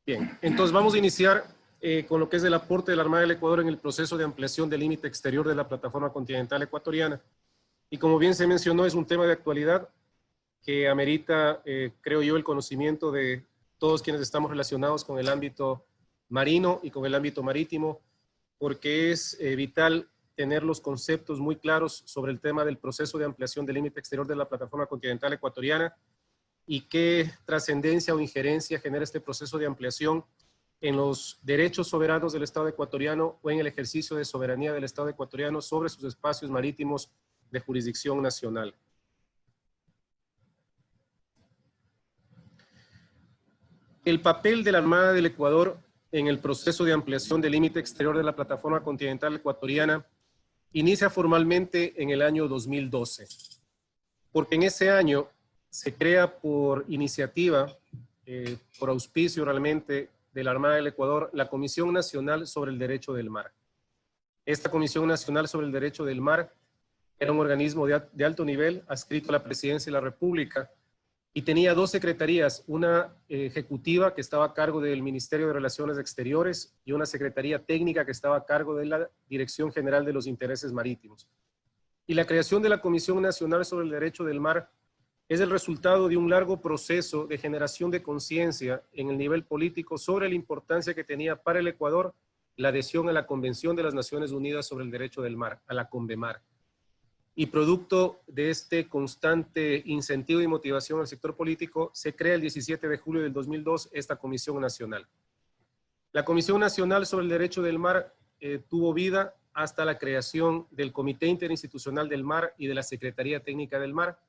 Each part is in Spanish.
Bien, entonces vamos a iniciar con lo que es el aporte de la Armada del Ecuador en el proceso de ampliación del límite exterior de la plataforma continental ecuatoriana. Y como bien se mencionó, es un tema de actualidad que amerita, creo yo, el conocimiento de todos quienes estamos relacionados con el ámbito marino y con el ámbito marítimo, porque es vital tener los conceptos muy claros sobre el tema del proceso de ampliación del límite exterior de la plataforma continental ecuatoriana y qué trascendencia o injerencia genera este proceso de ampliación en los derechos soberanos del Estado ecuatoriano o en el ejercicio de soberanía del Estado ecuatoriano sobre sus espacios marítimos de jurisdicción nacional. El papel de la Armada del Ecuador en el proceso de ampliación del límite exterior de la plataforma continental ecuatoriana inicia formalmente en el año 2012, porque en ese año se crea por iniciativa, por auspicio realmente de la Armada del Ecuador, la Comisión Nacional sobre el Derecho del Mar. Esta Comisión Nacional sobre el Derecho del Mar era un organismo de alto nivel adscrito a la Presidencia de la República y tenía dos secretarías, una ejecutiva que estaba a cargo del Ministerio de Relaciones Exteriores y una secretaría técnica que estaba a cargo de la Dirección General de los Intereses Marítimos. Y la creación de la Comisión Nacional sobre el Derecho del Mar es el resultado de un largo proceso de generación de conciencia en el nivel político sobre la importancia que tenía para el Ecuador la adhesión a la Convención de las Naciones Unidas sobre el Derecho del Mar, a la CONVEMAR. Y producto de este constante incentivo y motivación al sector político, se crea el 17 de julio del 2002 esta Comisión Nacional. La Comisión Nacional sobre el Derecho del Mar tuvo vida hasta la creación del Comité Interinstitucional del Mar y de la Secretaría Técnica del Mar.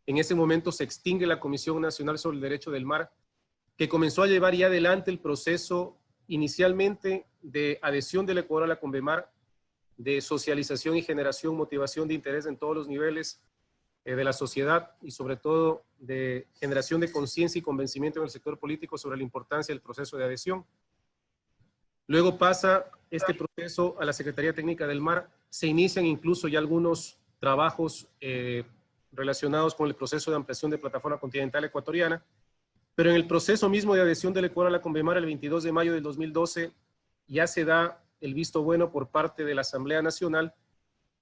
En ese momento se extingue la Comisión Nacional sobre el Derecho del Mar, que comenzó a llevar ya adelante el proceso inicialmente de adhesión del Ecuador a la CONVEMAR, de socialización y generación, motivación de interés en todos los niveles de la sociedad y sobre todo de generación de conciencia y convencimiento en el sector político sobre la importancia del proceso de adhesión. Luego pasa este proceso a la Secretaría Técnica del Mar, se inician incluso ya algunos trabajos relacionados con el proceso de ampliación de plataforma continental ecuatoriana, pero en el proceso mismo de adhesión del Ecuador a la CONVEMAR el 22 de mayo del 2012 ya se da el visto bueno por parte de la Asamblea Nacional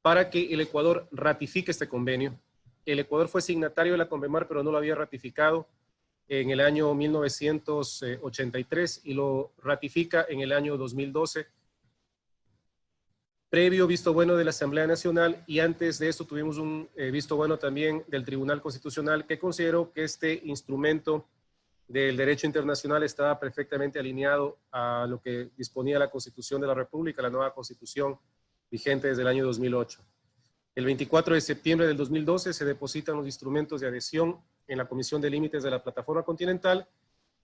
para que el Ecuador ratifique este convenio. El Ecuador fue signatario de la CONVEMAR, pero no lo había ratificado en el año 1983 y lo ratifica en el año 2012, previo visto bueno de la Asamblea Nacional, y antes de esto tuvimos un visto bueno también del Tribunal Constitucional, que consideró que este instrumento del derecho internacional estaba perfectamente alineado a lo que disponía la Constitución de la República, la nueva Constitución vigente desde el año 2008. El 24 de septiembre del 2012 se depositan los instrumentos de adhesión en la Comisión de Límites de la Plataforma Continental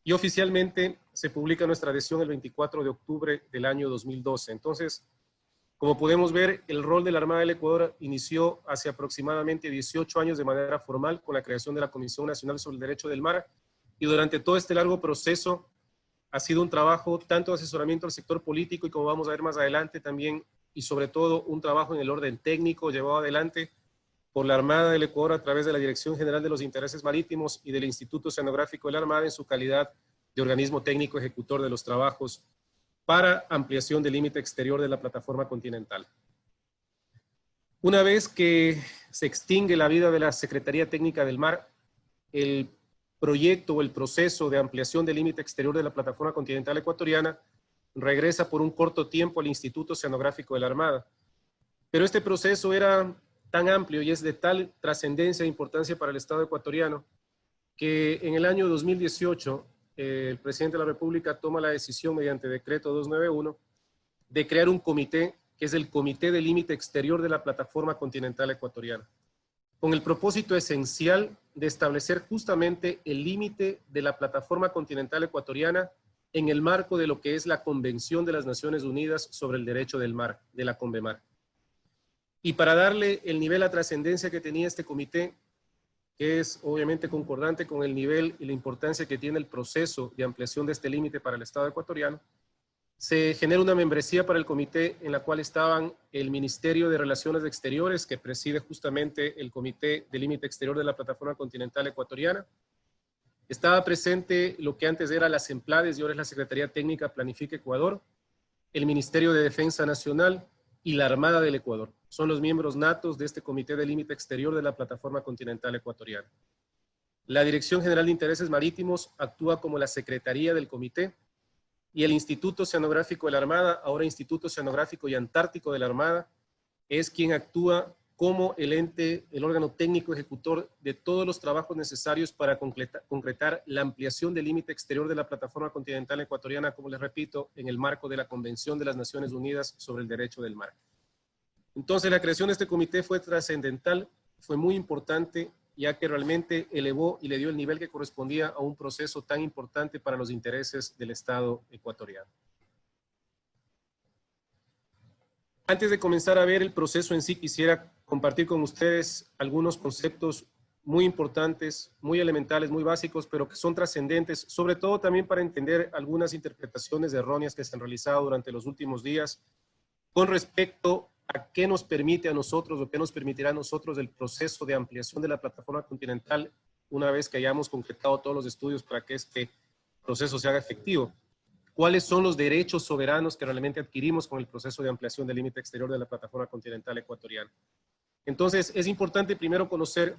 y oficialmente se publica nuestra adhesión el 24 de octubre del año 2012. Entonces, como podemos ver, el rol de la Armada del Ecuador inició hace aproximadamente 18 años de manera formal con la creación de la Comisión Nacional sobre el Derecho del Mar, y durante todo este largo proceso ha sido un trabajo tanto de asesoramiento al sector político y, como vamos a ver más adelante, también y sobre todo un trabajo en el orden técnico llevado adelante por la Armada del Ecuador a través de la Dirección General de los Intereses Marítimos y del Instituto Oceanográfico de la Armada en su calidad de organismo técnico ejecutor de los trabajos para ampliación del límite exterior de la plataforma continental. Una vez que se extingue la vida de la Secretaría Técnica del Mar, el proyecto o el proceso de ampliación del límite exterior de la plataforma continental ecuatoriana regresa por un corto tiempo al Instituto Oceanográfico de la Armada. Pero este proceso era tan amplio y es de tal trascendencia e importancia para el Estado ecuatoriano que en el año 2018 el presidente de la República toma la decisión mediante decreto 291 de crear un comité que es el Comité de Límite Exterior de la Plataforma Continental Ecuatoriana, con el propósito esencial de establecer justamente el límite de la plataforma continental ecuatoriana en el marco de lo que es la Convención de las Naciones Unidas sobre el Derecho del Mar, de la CONVEMAR. Y para darle el nivel a trascendencia que tenía este comité, que es obviamente concordante con el nivel y la importancia que tiene el proceso de ampliación de este límite para el Estado ecuatoriano, se genera una membresía para el comité en la cual estaban el Ministerio de Relaciones Exteriores, que preside justamente el Comité de Límite Exterior de la Plataforma Continental Ecuatoriana, Estaba presente lo que antes era la CEMPLADES y ahora es la Secretaría Técnica Planifica Ecuador, el Ministerio de Defensa Nacional y la Armada del Ecuador. Son los miembros natos de este Comité de Límite Exterior de la Plataforma Continental Ecuatoriana. La Dirección General de Intereses Marítimos actúa como la Secretaría del Comité y el Instituto Oceanográfico de la Armada, ahora Instituto Oceanográfico y Antártico de la Armada, es quien actúa como el ente, el órgano técnico ejecutor de todos los trabajos necesarios para concretar la ampliación del límite exterior de la Plataforma Continental Ecuatoriana, como les repito, en el marco de la Convención de las Naciones Unidas sobre el Derecho del Mar. Entonces, la creación de este comité fue trascendental, fue muy importante, ya que realmente elevó y le dio el nivel que correspondía a un proceso tan importante para los intereses del Estado ecuatoriano. Antes de comenzar a ver el proceso en sí, quisiera compartir con ustedes algunos conceptos muy importantes, muy elementales, muy básicos, pero que son trascendentes, sobre todo también para entender algunas interpretaciones erróneas que se han realizado durante los últimos días con respecto a qué nos permite a nosotros o qué nos permitirá a nosotros el proceso de ampliación de la plataforma continental una vez que hayamos concretado todos los estudios para que este proceso se haga efectivo. ¿Cuáles son los derechos soberanos que realmente adquirimos con el proceso de ampliación del límite exterior de la plataforma continental ecuatoriana? Entonces, es importante primero conocer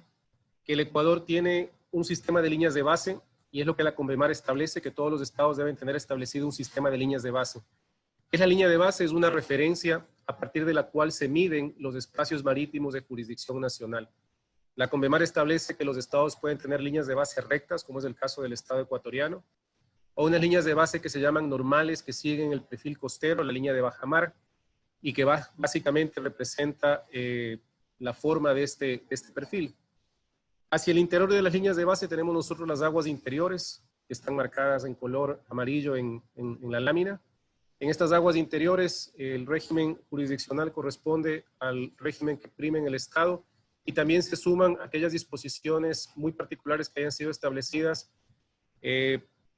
que el Ecuador tiene un sistema de líneas de base y es lo que la CONVEMAR establece, que todos los estados deben tener establecido un sistema de líneas de base. La línea de base es una referencia a partir de la cual se miden los espacios marítimos de jurisdicción nacional. La CONVEMAR establece que los estados pueden tener líneas de base rectas, como es el caso del estado ecuatoriano, o unas líneas de base que se llaman normales, que siguen el perfil costero, la línea de bajamar, y que básicamente representa la forma de este perfil. Hacia el interior de las líneas de base tenemos nosotros las aguas interiores, que están marcadas en color amarillo en la lámina. En estas aguas interiores, el régimen jurisdiccional corresponde al régimen que prime en el Estado y también se suman aquellas disposiciones muy particulares que hayan sido establecidas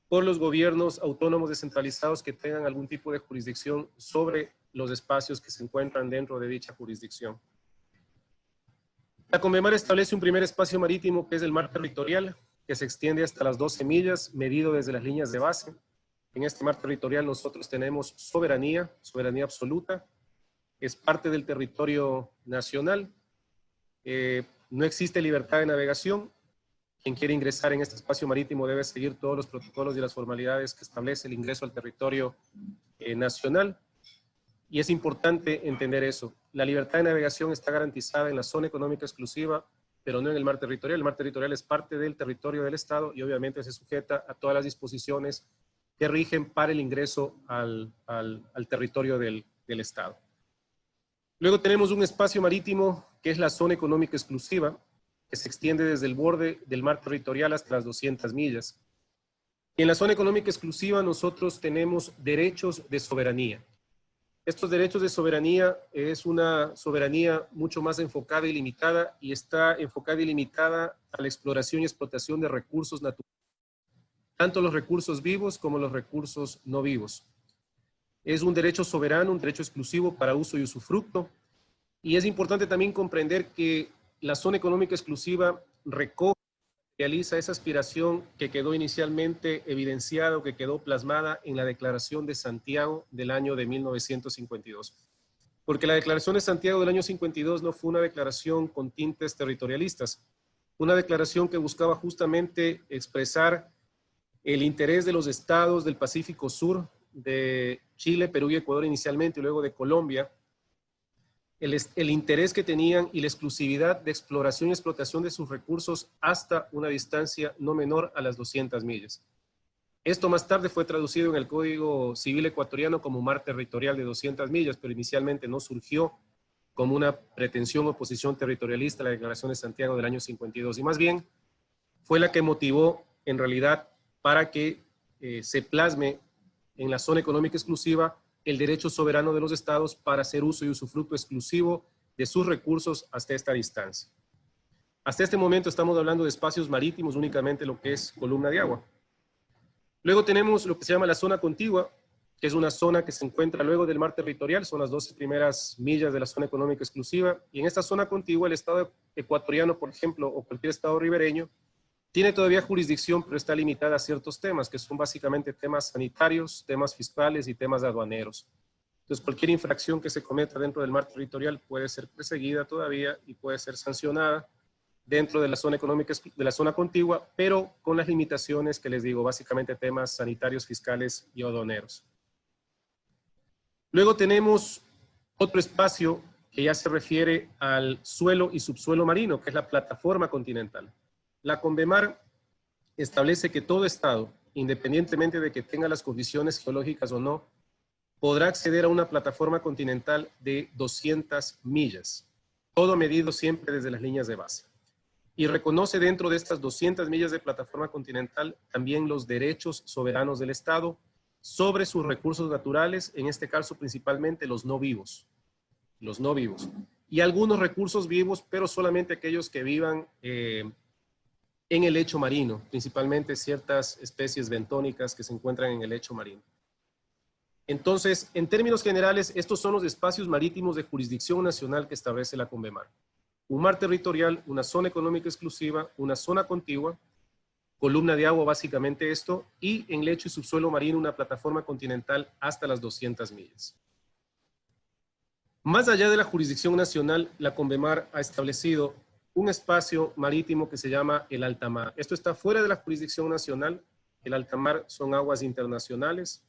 por los gobiernos autónomos descentralizados que tengan algún tipo de jurisdicción sobre los espacios que se encuentran dentro de dicha jurisdicción. La CONVEMAR establece un primer espacio marítimo que es el mar territorial, que se extiende hasta las 12 millas, medido desde las líneas de base. En este mar territorial nosotros tenemos soberanía absoluta, es parte del territorio nacional, no existe libertad de navegación. Quien quiere ingresar en este espacio marítimo debe seguir todos los protocolos y las formalidades que establece el ingreso al territorio nacional. Y es importante entender eso. La libertad de navegación está garantizada en la zona económica exclusiva, pero no en el mar territorial. El mar territorial es parte del territorio del Estado y obviamente se sujeta a todas las disposiciones que rigen para el ingreso al territorio del Estado. Luego tenemos un espacio marítimo que es la zona económica exclusiva, que se extiende desde el borde del mar territorial hasta las 200 millas. Y en la zona económica exclusiva nosotros tenemos derechos de soberanía. Estos derechos de soberanía es una soberanía mucho más enfocada y limitada, y está enfocada y limitada a la exploración y explotación de recursos naturales, tanto los recursos vivos como los recursos no vivos. Es un derecho soberano, un derecho exclusivo para uso y usufructo, y es importante también comprender que la zona económica exclusiva recoge, realiza esa aspiración que quedó inicialmente evidenciada o que quedó plasmada en la Declaración de Santiago del año de 1952. Porque la Declaración de Santiago del año 52 no fue una declaración con tintes territorialistas, una declaración que buscaba justamente expresar el interés de los estados del Pacífico Sur, de Chile, Perú y Ecuador inicialmente, y luego de Colombia, el interés que tenían y la exclusividad de exploración y explotación de sus recursos hasta una distancia no menor a las 200 millas. Esto más tarde fue traducido en el Código Civil ecuatoriano como mar territorial de 200 millas, pero inicialmente no surgió como una pretensión o posición territorialista la Declaración de Santiago del año 52, y más bien fue la que motivó en realidad para que se plasme en la zona económica exclusiva el derecho soberano de los estados para hacer uso y usufructo exclusivo de sus recursos hasta esta distancia. Hasta este momento estamos hablando de espacios marítimos, únicamente lo que es columna de agua. Luego tenemos lo que se llama la zona contigua, que es una zona que se encuentra luego del mar territorial, son las 12 primeras millas de la zona económica exclusiva, y en esta zona contigua el estado ecuatoriano, por ejemplo, o cualquier estado ribereño, Tiene todavía jurisdicción, pero está limitada a ciertos temas, que son básicamente temas sanitarios, temas fiscales y temas aduaneros. Entonces, cualquier infracción que se cometa dentro del mar territorial puede ser perseguida todavía y puede ser sancionada dentro de la zona económica, de la zona contigua, pero con las limitaciones que les digo, básicamente temas sanitarios, fiscales y aduaneros. Luego tenemos otro espacio que ya se refiere al suelo y subsuelo marino, que es la plataforma continental. La CONVEMAR establece que todo Estado, independientemente de que tenga las condiciones geológicas o no, podrá acceder a una plataforma continental de 200 millas, todo medido siempre desde las líneas de base. Y reconoce dentro de estas 200 millas de plataforma continental también los derechos soberanos del Estado sobre sus recursos naturales, en este caso principalmente los no vivos, y algunos recursos vivos, pero solamente aquellos que vivan en el lecho marino, principalmente ciertas especies bentónicas que se encuentran en el lecho marino. Entonces, en términos generales, estos son los espacios marítimos de jurisdicción nacional que establece la CONVEMAR. Un mar territorial, una zona económica exclusiva, una zona contigua, columna de agua básicamente esto, y en lecho y subsuelo marino una plataforma continental hasta las 200 millas. Más allá de la jurisdicción nacional, la CONVEMAR ha establecido un espacio marítimo que se llama el alta mar. Esto está fuera de la jurisdicción nacional. El alta mar son aguas internacionales.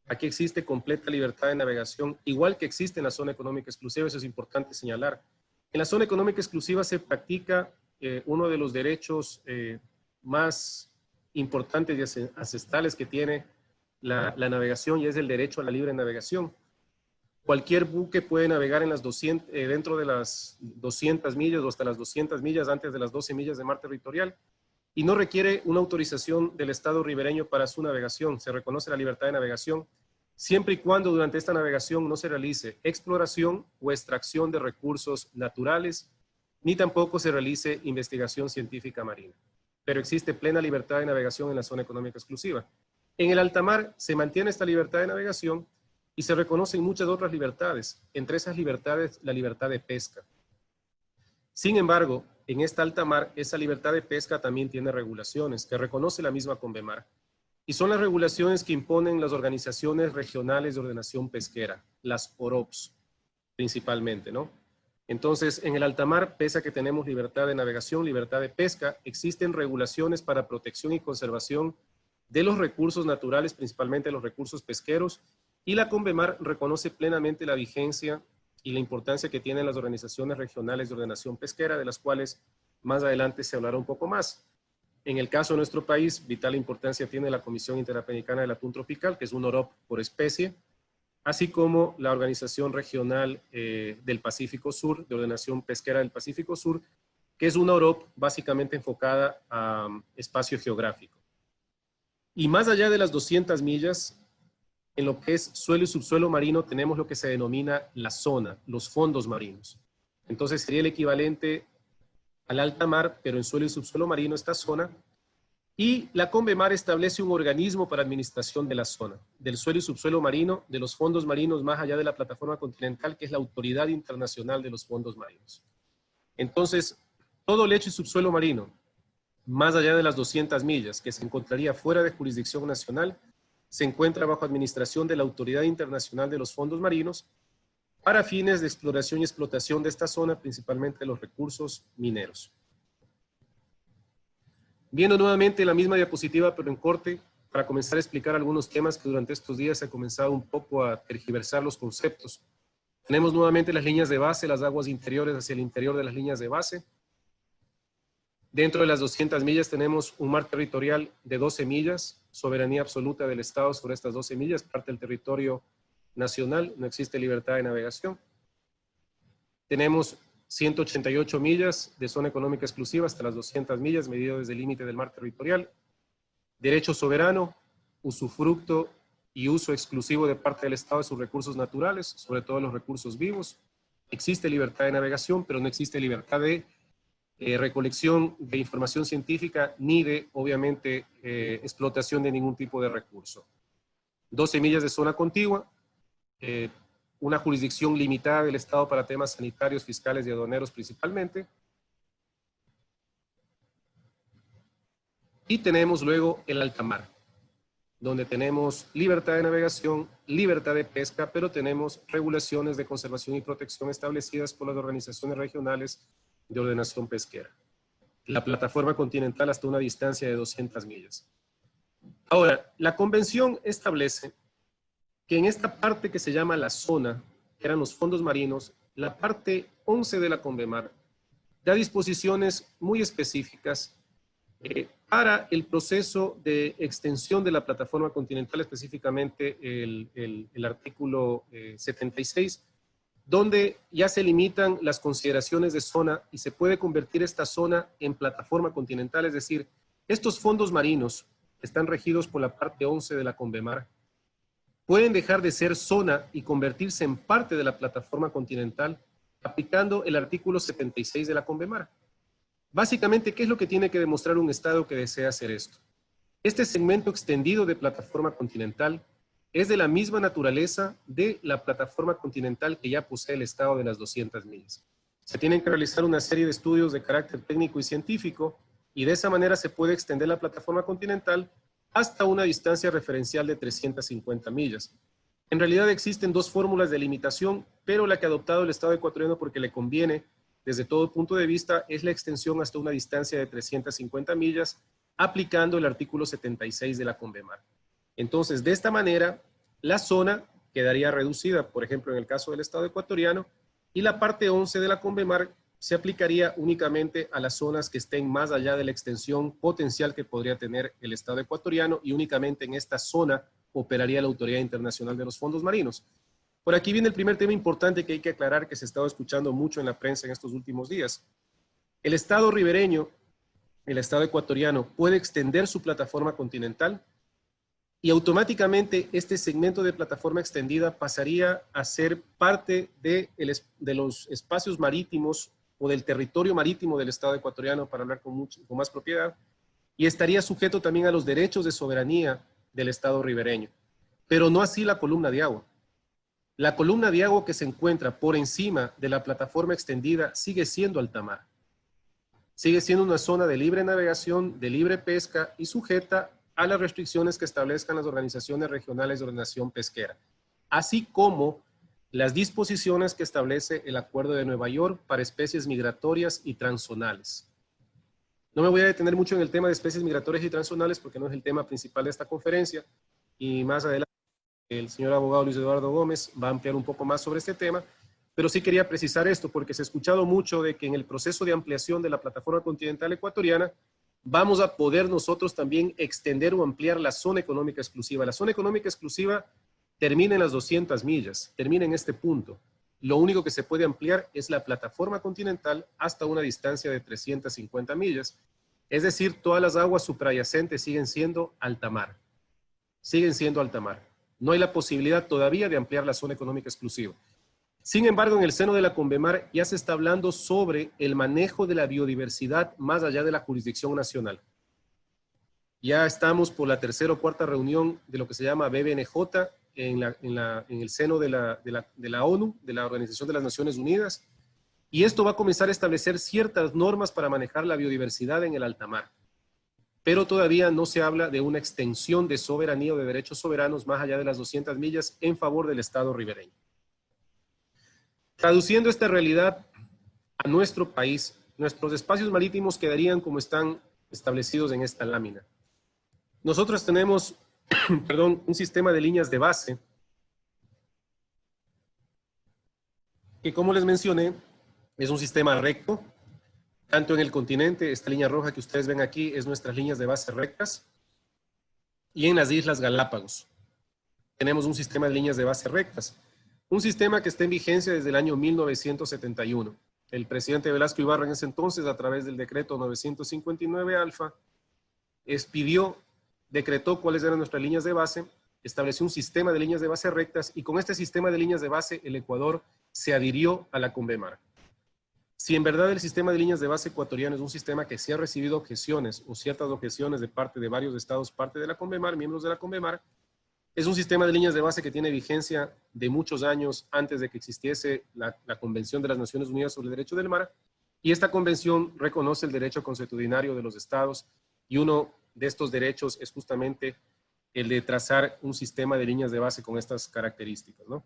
Aquí existe completa libertad de navegación, igual que existe en la zona económica exclusiva, eso es importante señalar. En la zona económica exclusiva se practica uno de los derechos más importantes y ancestrales que tiene la navegación, y es el derecho a la libre navegación. Cualquier buque puede navegar en las dentro de las 200 millas o hasta las 200 millas antes de las 12 millas de mar territorial, y no requiere una autorización del Estado ribereño para su navegación. Se reconoce la libertad de navegación siempre y cuando durante esta navegación no se realice exploración o extracción de recursos naturales, ni tampoco se realice investigación científica marina. Pero existe plena libertad de navegación en la zona económica exclusiva. En el alta mar se mantiene esta libertad de navegación y se reconocen muchas otras libertades, entre esas libertades la libertad de pesca. Sin embargo, en esta alta mar, esa libertad de pesca también tiene regulaciones que reconoce la misma CONVEMAR, y son las regulaciones que imponen las organizaciones regionales de ordenación pesquera, las OROPS, principalmente, ¿no? Entonces, en el alta mar, pese a que tenemos libertad de navegación, libertad de pesca, existen regulaciones para protección y conservación de los recursos naturales, principalmente los recursos pesqueros, y la CONVEMAR reconoce plenamente la vigencia y la importancia que tienen las organizaciones regionales de ordenación pesquera, de las cuales más adelante se hablará un poco más. En el caso de nuestro país, vital importancia tiene la Comisión Interamericana del Atún Tropical, que es un OROP por especie, así como la Organización Regional del Pacífico Sur, de Ordenación Pesquera del Pacífico Sur, que es una OROP básicamente enfocada a espacio geográfico. Y más allá de las 200 millas, en lo que es suelo y subsuelo marino, tenemos lo que se denomina la zona, los fondos marinos. Entonces sería el equivalente al alta mar, pero en suelo y subsuelo marino esta zona. Y la CONVEMAR establece un organismo para administración de la zona, del suelo y subsuelo marino, de los fondos marinos más allá de la plataforma continental, que es la Autoridad Internacional de los Fondos Marinos. Entonces, todo lecho y subsuelo marino, más allá de las 200 millas, que se encontraría fuera de jurisdicción nacional, se encuentra bajo administración de la Autoridad Internacional de los Fondos Marinos para fines de exploración y explotación de esta zona, principalmente de los recursos mineros. Viendo nuevamente la misma diapositiva, pero en corte, para comenzar a explicar algunos temas que durante estos días se ha comenzado un poco a tergiversar los conceptos. Tenemos nuevamente las líneas de base, las aguas interiores hacia el interior de las líneas de base. Dentro de las 200 millas tenemos un mar territorial de 12 millas, soberanía absoluta del Estado sobre estas 12 millas, parte del territorio nacional, no existe libertad de navegación. Tenemos 188 millas de zona económica exclusiva hasta las 200 millas, medido desde el límite del mar territorial. Derecho soberano, usufructo y uso exclusivo de parte del Estado de sus recursos naturales, sobre todo los recursos vivos. Existe libertad de navegación, pero no existe libertad de recolección de información científica ni de, obviamente, explotación de ningún tipo de recurso. 12 millas de zona contigua, una jurisdicción limitada del Estado para temas sanitarios, fiscales y aduaneros principalmente. Y tenemos luego el alta mar, donde tenemos libertad de navegación, libertad de pesca, pero tenemos regulaciones de conservación y protección establecidas por las organizaciones regionales de ordenación pesquera. La plataforma continental hasta una distancia de 200 millas. Ahora, la convención establece que en esta parte que se llama la zona, que eran los fondos marinos, la parte 11 de la CONVEMAR da disposiciones muy específicas para el proceso de extensión de la plataforma continental, específicamente el artículo 76, donde ya se limitan las consideraciones de zona y se puede convertir esta zona en plataforma continental, es decir, estos fondos marinos que están regidos por la parte 11 de la CONVEMAR pueden dejar de ser zona y convertirse en parte de la plataforma continental aplicando el artículo 76 de la CONVEMAR. Básicamente, ¿qué es lo que tiene que demostrar un Estado que desea hacer esto? Este segmento extendido de plataforma continental es de la misma naturaleza de la plataforma continental que ya posee el Estado de las 200 millas. Se tienen que realizar una serie de estudios de carácter técnico y científico y de esa manera se puede extender la plataforma continental hasta una distancia referencial de 350 millas. En realidad existen dos fórmulas de limitación, pero la que ha adoptado el Estado ecuatoriano porque le conviene desde todo punto de vista es la extensión hasta una distancia de 350 millas aplicando el artículo 76 de la CONVEMAR. Entonces, de esta manera, la zona quedaría reducida, por ejemplo, en el caso del Estado ecuatoriano, y la parte 11 de la CONVEMAR se aplicaría únicamente a las zonas que estén más allá de la extensión potencial que podría tener el Estado ecuatoriano y únicamente en esta zona operaría la Autoridad Internacional de los Fondos Marinos. Por aquí viene el primer tema importante que hay que aclarar que se ha estado escuchando mucho en la prensa en estos últimos días. El Estado ribereño, el Estado ecuatoriano, puede extender su plataforma continental y automáticamente este segmento de plataforma extendida pasaría a ser parte de los espacios marítimos o del territorio marítimo del Estado ecuatoriano, para hablar con más propiedad, y estaría sujeto también a los derechos de soberanía del Estado ribereño, pero no así la columna de agua. La columna de agua que se encuentra por encima de la plataforma extendida sigue siendo alta mar. Sigue siendo una zona de libre navegación, de libre pesca y sujeta a las restricciones que establezcan las organizaciones regionales de ordenación pesquera, así como las disposiciones que establece el Acuerdo de Nueva York para especies migratorias y transzonales. No me voy a detener mucho en el tema de especies migratorias y transzonales porque no es el tema principal de esta conferencia y más adelante el señor abogado Luis Eduardo Gómez va a ampliar un poco más sobre este tema, pero sí quería precisar esto porque se ha escuchado mucho de que en el proceso de ampliación de la plataforma continental ecuatoriana vamos a poder nosotros también extender o ampliar la zona económica exclusiva. La zona económica exclusiva termina en las 200 millas, termina en este punto. Lo único que se puede ampliar es la plataforma continental hasta una distancia de 350 millas. Es decir, todas las aguas suprayacentes siguen siendo alta mar. Siguen siendo alta mar. No hay la posibilidad todavía de ampliar la zona económica exclusiva. Sin embargo, en el seno de la CONVEMAR ya se está hablando sobre el manejo de la biodiversidad más allá de la jurisdicción nacional. Ya estamos por la tercera o cuarta reunión de lo que se llama BBNJ en el seno de la ONU, de la Organización de las Naciones Unidas, y esto va a comenzar a establecer ciertas normas para manejar la biodiversidad en el alta mar. Pero todavía no se habla de una extensión de soberanía o de derechos soberanos más allá de las 200 millas en favor del Estado ribereño. Traduciendo esta realidad a nuestro país, nuestros espacios marítimos quedarían como están establecidos en esta lámina. Nosotros tenemos, un sistema de líneas de base que, como les mencioné, es un sistema recto, tanto en el continente, esta línea roja que ustedes ven aquí es nuestras líneas de base rectas, y en las Islas Galápagos tenemos un sistema de líneas de base rectas. Un sistema que está en vigencia desde el año 1971. El presidente Velasco Ibarra en ese entonces, a través del decreto 959 alfa, decretó cuáles eran nuestras líneas de base, estableció un sistema de líneas de base rectas y con este sistema de líneas de base el Ecuador se adhirió a la CONVEMAR. Si en verdad el sistema de líneas de base ecuatoriano es un sistema que sí ha recibido objeciones o ciertas objeciones de parte de varios estados, parte de la CONVEMAR, miembros de la CONVEMAR, es un sistema de líneas de base que tiene vigencia de muchos años antes de que existiese la Convención de las Naciones Unidas sobre el Derecho del Mar, y esta convención reconoce el derecho consuetudinario de los estados, y uno de estos derechos es justamente el de trazar un sistema de líneas de base con estas características, ¿no?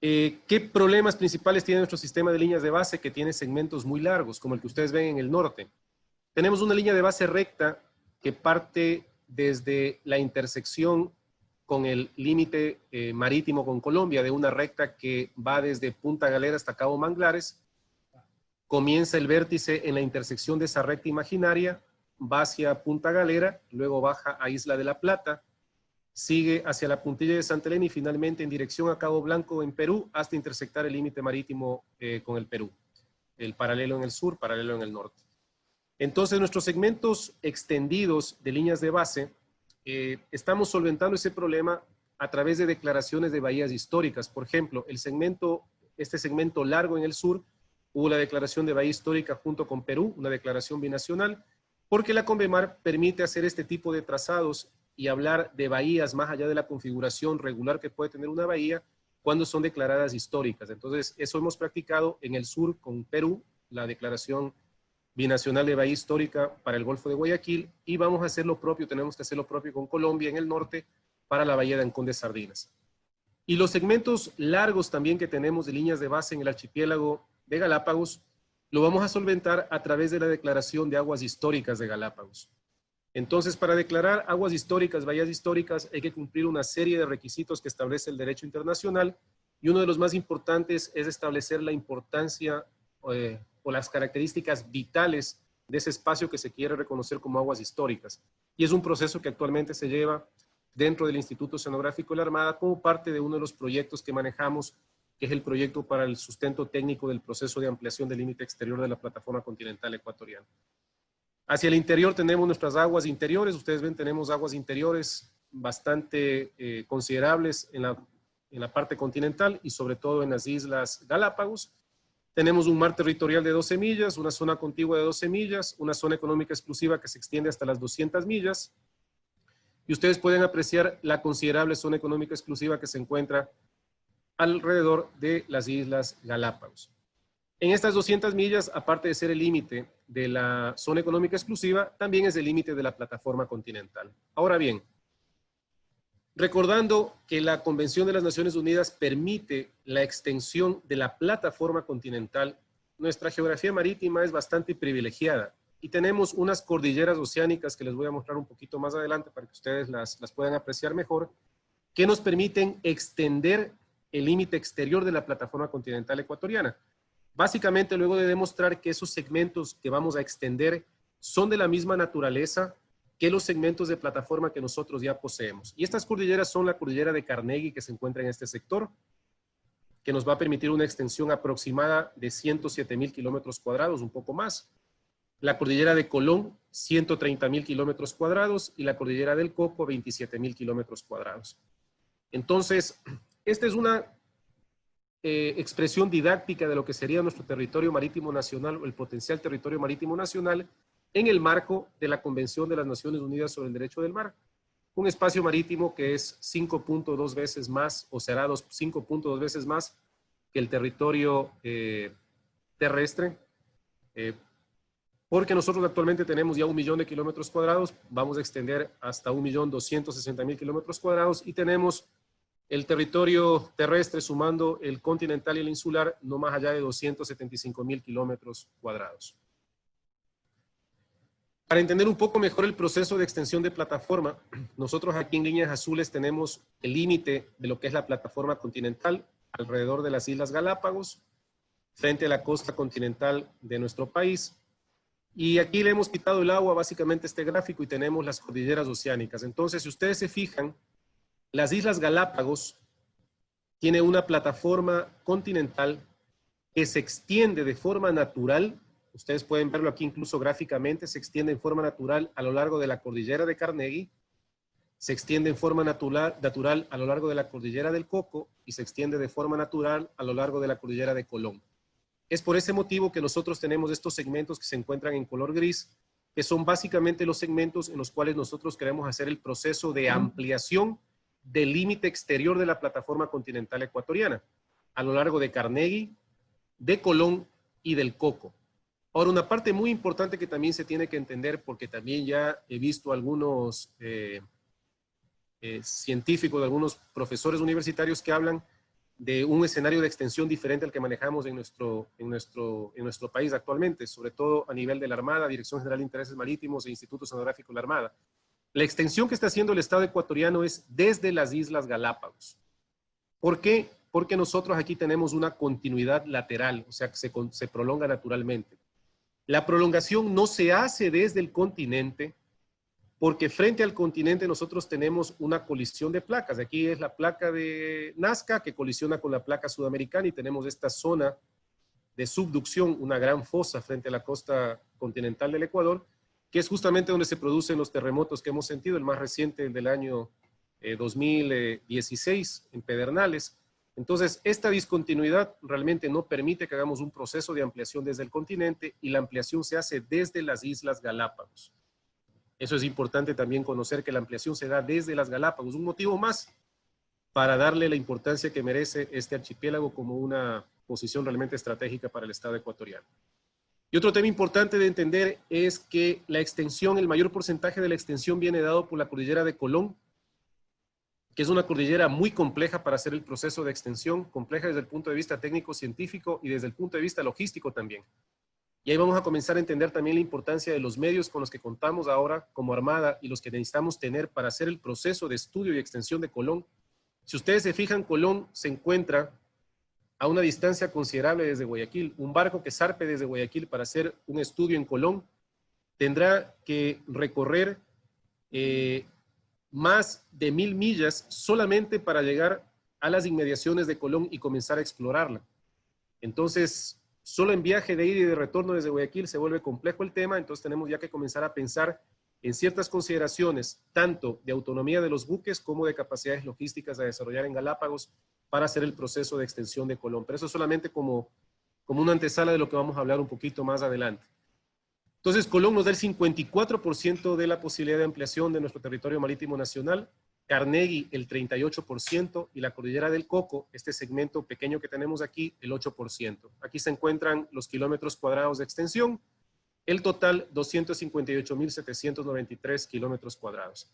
¿Qué problemas principales tiene nuestro sistema de líneas de base? Que tiene segmentos muy largos, como el que ustedes ven en el norte. Tenemos una línea de base recta que parte desde la intersección con el límite marítimo con Colombia, de una recta que va desde Punta Galera hasta Cabo Manglares. Comienza el vértice en la intersección de esa recta imaginaria, va hacia Punta Galera, luego baja a Isla de la Plata, sigue hacia la puntilla de Santa Elena y finalmente en dirección a Cabo Blanco en Perú hasta intersectar el límite marítimo con el Perú. El paralelo en el sur, paralelo en el norte. Entonces, nuestros segmentos extendidos de líneas de base, estamos solventando ese problema a través de declaraciones de bahías históricas. Por ejemplo, este segmento largo en el sur, hubo la declaración de bahía histórica junto con Perú, una declaración binacional, porque la Convemar permite hacer este tipo de trazados y hablar de bahías más allá de la configuración regular que puede tener una bahía cuando son declaradas históricas. Entonces, eso hemos practicado en el sur con Perú, la declaración binacional de bahía histórica para el Golfo de Guayaquil, y vamos a hacer lo propio, tenemos que hacer lo propio con Colombia en el norte para la bahía de Ancón de Sardinas. Y los segmentos largos también que tenemos de líneas de base en el archipiélago de Galápagos, lo vamos a solventar a través de la declaración de aguas históricas de Galápagos. Entonces, para declarar aguas históricas, bahías históricas, hay que cumplir una serie de requisitos que establece el derecho internacional, y uno de los más importantes es establecer la importancia o las características vitales de ese espacio que se quiere reconocer como aguas históricas. Y es un proceso que actualmente se lleva dentro del Instituto Oceanográfico de la Armada como parte de uno de los proyectos que manejamos, que es el proyecto para el sustento técnico del proceso de ampliación del límite exterior de la plataforma continental ecuatoriana. Hacia el interior tenemos nuestras aguas interiores. Ustedes ven, tenemos aguas interiores bastante considerables en la parte continental y sobre todo en las islas Galápagos. Tenemos un mar territorial de 12 millas, una zona contigua de 12 millas, una zona económica exclusiva que se extiende hasta las 200 millas. Y ustedes pueden apreciar la considerable zona económica exclusiva que se encuentra alrededor de las islas Galápagos. En estas 200 millas, aparte de ser el límite de la zona económica exclusiva, también es el límite de la plataforma continental. Ahora bien, recordando que la Convención de las Naciones Unidas permite la extensión de la plataforma continental, nuestra geografía marítima es bastante privilegiada y tenemos unas cordilleras oceánicas que les voy a mostrar un poquito más adelante para que ustedes las puedan apreciar mejor, que nos permiten extender el límite exterior de la plataforma continental ecuatoriana. Básicamente, luego de demostrar que esos segmentos que vamos a extender son de la misma naturaleza que los segmentos de plataforma que nosotros ya poseemos. Y estas cordilleras son la cordillera de Carnegie, que se encuentra en este sector, que nos va a permitir una extensión aproximada de 107,000 kilómetros cuadrados, un poco más. La cordillera de Colón, 130,000 kilómetros cuadrados, y la cordillera del Coco, 27,000 kilómetros cuadrados. Entonces, esta es una expresión didáctica de lo que sería nuestro territorio marítimo nacional o el potencial territorio marítimo nacional en el marco de la Convención de las Naciones Unidas sobre el Derecho del Mar. Un espacio marítimo que es 5.2 veces más, o será 5.2 veces más que el territorio terrestre, porque nosotros actualmente tenemos ya 1 millón de kilómetros cuadrados, vamos a extender hasta 1.260.000 kilómetros cuadrados y tenemos el territorio terrestre, sumando el continental y el insular, no más allá de 275,000 kilómetros cuadrados. Para entender un poco mejor el proceso de extensión de plataforma, nosotros aquí en líneas azules tenemos el límite de lo que es la plataforma continental alrededor de las Islas Galápagos, frente a la costa continental de nuestro país. Y aquí le hemos quitado el agua básicamente a este gráfico y tenemos las cordilleras oceánicas. Entonces, si ustedes se fijan, las Islas Galápagos tiene una plataforma continental que se extiende de forma natural. Ustedes pueden verlo aquí incluso gráficamente, se extiende en forma natural a lo largo de la cordillera de Carnegie, se extiende en forma natural a lo largo de la cordillera del Coco y se extiende de forma natural a lo largo de la cordillera de Colón. Es por ese motivo que nosotros tenemos estos segmentos que se encuentran en color gris, que son básicamente los segmentos en los cuales nosotros queremos hacer el proceso de ampliación del límite exterior de la plataforma continental ecuatoriana, a lo largo de Carnegie, de Colón y del Coco. Ahora, una parte muy importante que también se tiene que entender, porque también ya he visto algunos científicos, algunos profesores universitarios que hablan de un escenario de extensión diferente al que manejamos en nuestro país actualmente, sobre todo a nivel de la Armada, Dirección General de Intereses Marítimos e Instituto Oceanográfico de la Armada. La extensión que está haciendo el Estado ecuatoriano es desde las Islas Galápagos. ¿Por qué? Porque nosotros aquí tenemos una continuidad lateral, o sea, que se prolonga naturalmente. La prolongación no se hace desde el continente, porque frente al continente nosotros tenemos una colisión de placas. Aquí es la placa de Nazca que colisiona con la placa sudamericana y tenemos esta zona de subducción, una gran fosa frente a la costa continental del Ecuador, que es justamente donde se producen los terremotos que hemos sentido, el más reciente del año 2016 en Pedernales. Entonces, esta discontinuidad realmente no permite que hagamos un proceso de ampliación desde el continente y la ampliación se hace desde las Islas Galápagos. Eso es importante también conocer, que la ampliación se da desde las Galápagos. Un motivo más para darle la importancia que merece este archipiélago como una posición realmente estratégica para el Estado ecuatoriano. Y otro tema importante de entender es que la extensión, el mayor porcentaje de la extensión viene dado por la cordillera de Colón, que es una cordillera muy compleja para hacer el proceso de extensión, compleja desde el punto de vista técnico-científico y desde el punto de vista logístico también. Y ahí vamos a comenzar a entender también la importancia de los medios con los que contamos ahora como Armada y los que necesitamos tener para hacer el proceso de estudio y extensión de Colón. Si ustedes se fijan, Colón se encuentra a una distancia considerable desde Guayaquil. Un barco que zarpe desde Guayaquil para hacer un estudio en Colón tendrá que recorrer más de 1000 millas solamente para llegar a las inmediaciones de Colón y comenzar a explorarla. Entonces, solo en viaje de ida y de retorno desde Guayaquil se vuelve complejo el tema, entonces tenemos ya que comenzar a pensar en ciertas consideraciones, tanto de autonomía de los buques como de capacidades logísticas a desarrollar en Galápagos para hacer el proceso de extensión de Colón. Pero eso es solamente como una antesala de lo que vamos a hablar un poquito más adelante. Entonces, Colón nos da el 54% de la posibilidad de ampliación de nuestro territorio marítimo nacional, Carnegie el 38% y la Cordillera del Coco, este segmento pequeño que tenemos aquí, el 8%. Aquí se encuentran los kilómetros cuadrados de extensión, el total 258.793 kilómetros cuadrados.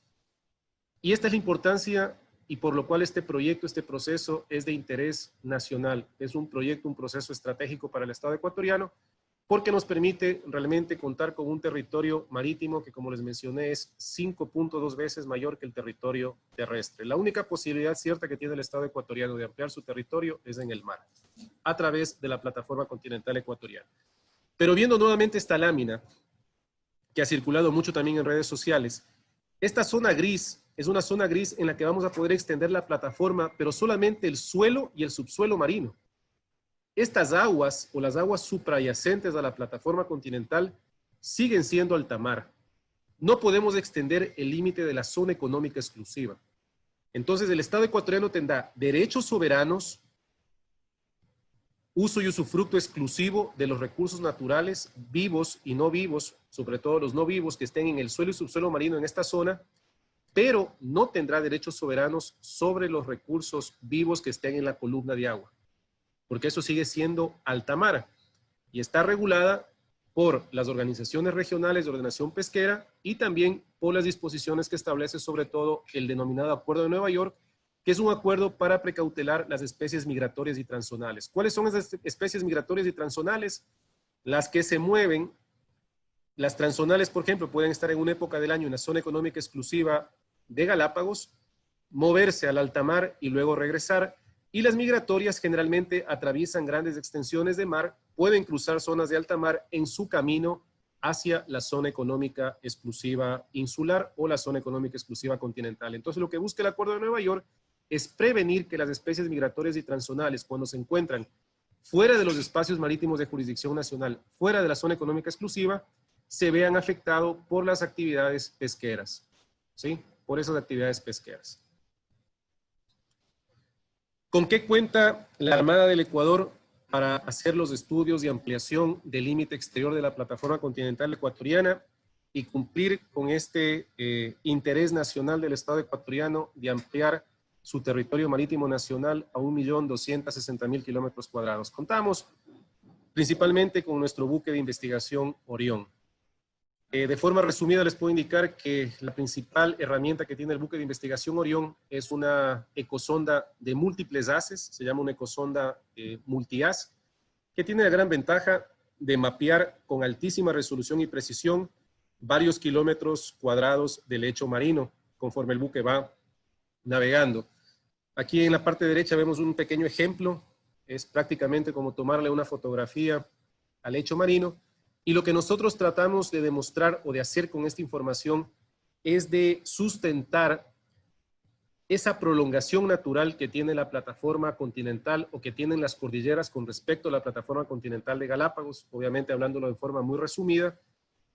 Y esta es la importancia y por lo cual este proyecto, este proceso es de interés nacional. Es un proyecto, un proceso estratégico para el Estado ecuatoriano, porque nos permite realmente contar con un territorio marítimo que, como les mencioné, es 5.2 veces mayor que el territorio terrestre. La única posibilidad cierta que tiene el Estado ecuatoriano de ampliar su territorio es en el mar, a través de la plataforma continental ecuatoriana. Pero viendo nuevamente esta lámina, que ha circulado mucho también en redes sociales, esta zona gris es una zona gris en la que vamos a poder extender la plataforma, pero solamente el suelo y el subsuelo marino. Estas aguas o las aguas suprayacentes a la plataforma continental siguen siendo alta mar. No podemos extender el límite de la zona económica exclusiva. Entonces el Estado ecuatoriano tendrá derechos soberanos, uso y usufructo exclusivo de los recursos naturales vivos y no vivos, sobre todo los no vivos que estén en el suelo y subsuelo marino en esta zona, pero no tendrá derechos soberanos sobre los recursos vivos que estén en la columna de agua, porque eso sigue siendo alta mar y está regulada por las organizaciones regionales de ordenación pesquera y también por las disposiciones que establece sobre todo el denominado Acuerdo de Nueva York, que es un acuerdo para precautelar las especies migratorias y transzonales. ¿Cuáles son esas especies migratorias y transzonales? Las que se mueven. Las transzonales, por ejemplo, pueden estar en una época del año en la zona económica exclusiva de Galápagos, moverse al alta mar y luego regresar. Y las migratorias generalmente atraviesan grandes extensiones de mar, pueden cruzar zonas de alta mar en su camino hacia la zona económica exclusiva insular o la zona económica exclusiva continental. Entonces, lo que busca el Acuerdo de Nueva York es prevenir que las especies migratorias y transzonales, cuando se encuentran fuera de los espacios marítimos de jurisdicción nacional, fuera de la zona económica exclusiva, se vean afectados por las actividades pesqueras, ¿sí? Por esas actividades pesqueras. ¿Con qué cuenta la Armada del Ecuador para hacer los estudios de ampliación del límite exterior de la plataforma continental ecuatoriana y cumplir con este interés nacional del Estado ecuatoriano de ampliar su territorio marítimo nacional a 1.260.000 kilómetros cuadrados? Contamos principalmente con nuestro buque de investigación Orión. De forma resumida les puedo indicar que la principal herramienta que tiene el buque de investigación Orión es una ecosonda de múltiples haces, se llama una ecosonda multihaz, que tiene la gran ventaja de mapear con altísima resolución y precisión varios kilómetros cuadrados de lecho marino, conforme el buque va navegando. Aquí en la parte derecha vemos un pequeño ejemplo, es prácticamente como tomarle una fotografía al lecho marino, y lo que nosotros tratamos de demostrar o de hacer con esta información es de sustentar esa prolongación natural que tiene la plataforma continental o que tienen las cordilleras con respecto a la plataforma continental de Galápagos, obviamente hablándolo de forma muy resumida,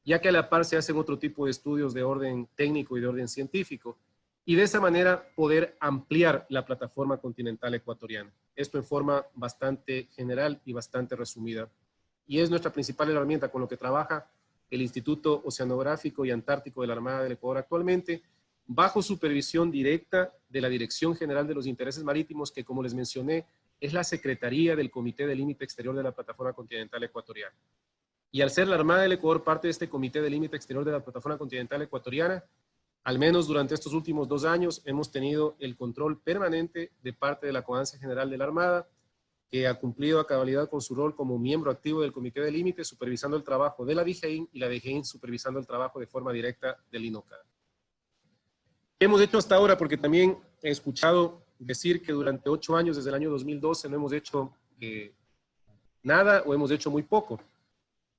ya que a la par se hacen otro tipo de estudios de orden técnico y de orden científico, y de esa manera poder ampliar la plataforma continental ecuatoriana. Esto en forma bastante general y bastante resumida. Y es nuestra principal herramienta con lo que trabaja el Instituto Oceanográfico y Antártico de la Armada del Ecuador actualmente, bajo supervisión directa de la Dirección General de los Intereses Marítimos, que como les mencioné, es la Secretaría del Comité de Límite Exterior de la Plataforma Continental Ecuatoriana. Y al ser la Armada del Ecuador parte de este Comité de Límite Exterior de la Plataforma Continental Ecuatoriana, al menos durante estos últimos 2 años hemos tenido el control permanente de parte de la Comandancia General de la Armada, que ha cumplido a cabalidad con su rol como miembro activo del Comité de Límite, supervisando el trabajo de la DGIN y la DGIN supervisando el trabajo de forma directa del INOCAD. ¿Qué hemos hecho hasta ahora? Porque también he escuchado decir que durante 8 años, desde el año 2012, no hemos hecho nada o hemos hecho muy poco.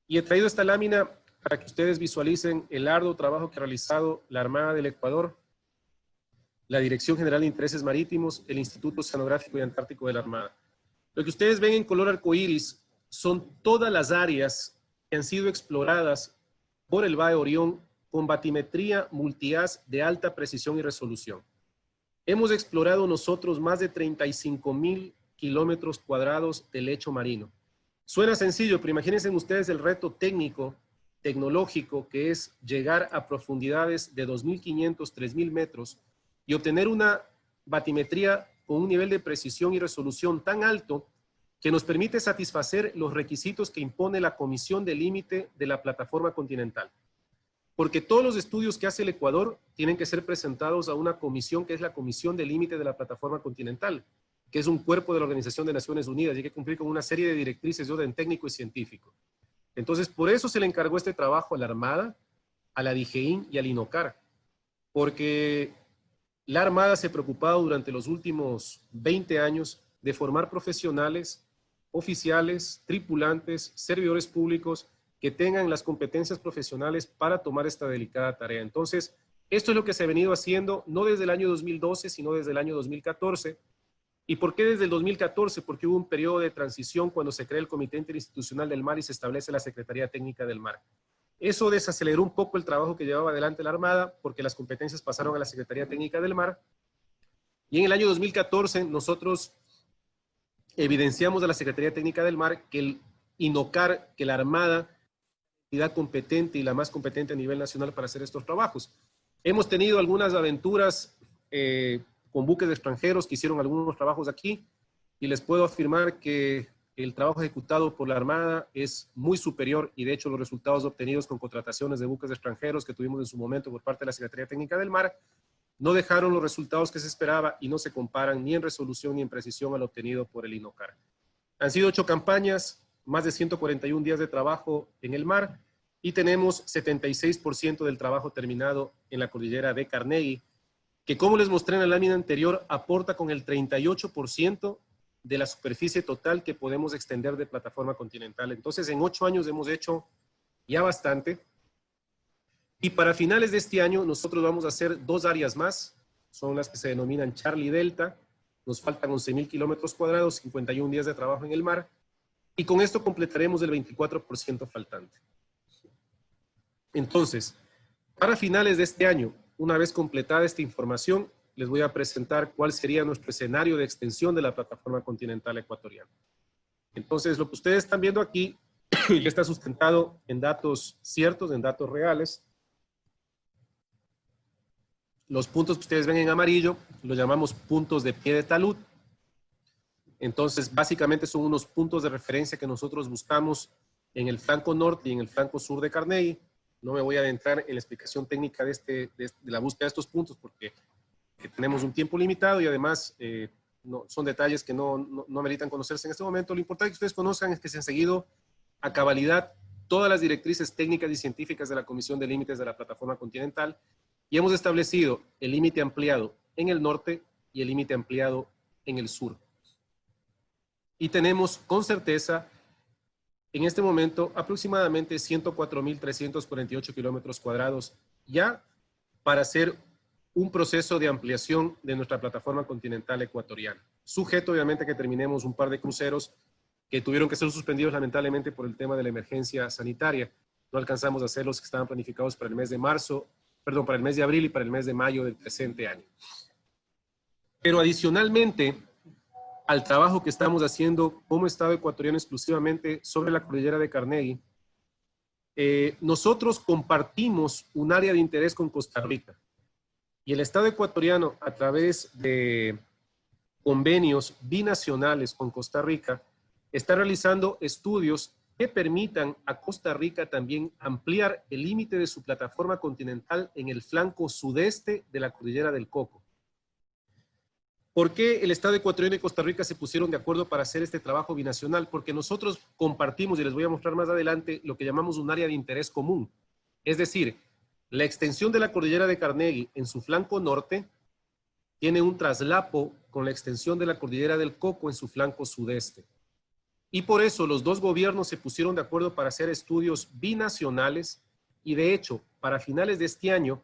Y he traído esta lámina para que ustedes visualicen el arduo trabajo que ha realizado la Armada del Ecuador, la Dirección General de Intereses Marítimos, el Instituto Oceanográfico y Antártico de la Armada. Lo que ustedes ven en color arcoíris son todas las áreas que han sido exploradas por el BAE Orión con batimetría multihaz de alta precisión y resolución. Hemos explorado nosotros más de 35,000 kilómetros cuadrados de lecho marino. Suena sencillo, pero imagínense ustedes el reto técnico, tecnológico, que es llegar a profundidades de 2.500, 3.000 metros y obtener una batimetría con un nivel de precisión y resolución tan alto que nos permite satisfacer los requisitos que impone la Comisión de Límite de la Plataforma Continental. Porque todos los estudios que hace el Ecuador tienen que ser presentados a una comisión que es la Comisión de Límite de la Plataforma Continental, que es un cuerpo de la Organización de Naciones Unidas y hay que cumplir con una serie de directrices de orden técnico y científico. Entonces, por eso se le encargó este trabajo a la Armada, a la DGIN y al INOCAR, porque la Armada se ha preocupado durante los últimos 20 años de formar profesionales, oficiales, tripulantes, servidores públicos que tengan las competencias profesionales para tomar esta delicada tarea. Entonces, esto es lo que se ha venido haciendo, no desde el año 2012, sino desde el año 2014. ¿Y por qué desde el 2014? Porque hubo un periodo de transición cuando se crea el Comité Interinstitucional del Mar y se establece la Secretaría Técnica del Mar. Eso desaceleró un poco el trabajo que llevaba adelante la Armada, porque las competencias pasaron a la Secretaría Técnica del Mar. Y en el año 2014 nosotros evidenciamos a la Secretaría Técnica del Mar que el INOCAR, que la Armada, entidad competente y la más competente a nivel nacional para hacer estos trabajos. Hemos tenido algunas aventuras con buques extranjeros que hicieron algunos trabajos aquí y les puedo afirmar que el trabajo ejecutado por la Armada es muy superior y de hecho los resultados obtenidos con contrataciones de buques extranjeros que tuvimos en su momento por parte de la Secretaría Técnica del Mar no dejaron los resultados que se esperaba y no se comparan ni en resolución ni en precisión al obtenido por el INOCAR. Han sido 8 campañas, más de 141 días de trabajo en el mar y tenemos 76% del trabajo terminado en la cordillera de Carnegie, que como les mostré en la lámina anterior, aporta con el 38% de la superficie total que podemos extender de plataforma continental. Entonces, en 8 años hemos hecho ya bastante. Y para finales de este año, nosotros vamos a hacer 2 áreas más. Son las que se denominan Charlie Delta. Nos faltan 11,000 kilómetros cuadrados, 51 días de trabajo en el mar. Y con esto completaremos el 24% faltante. Entonces, para finales de este año, una vez completada esta información, les voy a presentar cuál sería nuestro escenario de extensión de la plataforma continental ecuatoriana. Entonces, lo que ustedes están viendo aquí ya está sustentado en datos ciertos, en datos reales. Los puntos que ustedes ven en amarillo los llamamos puntos de pie de talud. Entonces, básicamente son unos puntos de referencia que nosotros buscamos en el flanco norte y en el flanco sur de Carnegie. No me voy a adentrar en la explicación técnica de la búsqueda de estos puntos porque tenemos un tiempo limitado y además son detalles que no meritan conocerse en este momento. Lo importante que ustedes conozcan es que se han seguido a cabalidad todas las directrices técnicas y científicas de la Comisión de Límites de la Plataforma Continental y hemos establecido el límite ampliado en el norte y el límite ampliado en el sur. Y tenemos con certeza en este momento aproximadamente 104.348 kilómetros cuadrados ya para hacer un proceso de ampliación de nuestra plataforma continental ecuatoriana. Sujeto obviamente que terminemos un par de cruceros que tuvieron que ser suspendidos lamentablemente por el tema de la emergencia sanitaria. No alcanzamos a hacer los que estaban planificados para el mes de para el mes de abril y para el mes de mayo del presente año. Pero adicionalmente al trabajo que estamos haciendo como Estado ecuatoriano exclusivamente sobre la cordillera de Carnegie, nosotros compartimos un área de interés con Costa Rica. Y el Estado ecuatoriano, a través de convenios binacionales con Costa Rica, está realizando estudios que permitan a Costa Rica también ampliar el límite de su plataforma continental en el flanco sudeste de la cordillera del Coco. ¿Por qué el Estado ecuatoriano y Costa Rica se pusieron de acuerdo para hacer este trabajo binacional? Porque nosotros compartimos, y les voy a mostrar más adelante, lo que llamamos un área de interés común. Es decir, la extensión de la cordillera de Carnegie en su flanco norte tiene un traslapo con la extensión de la cordillera del Coco en su flanco sudeste. Y por eso los dos gobiernos se pusieron de acuerdo para hacer estudios binacionales y de hecho, para finales de este año,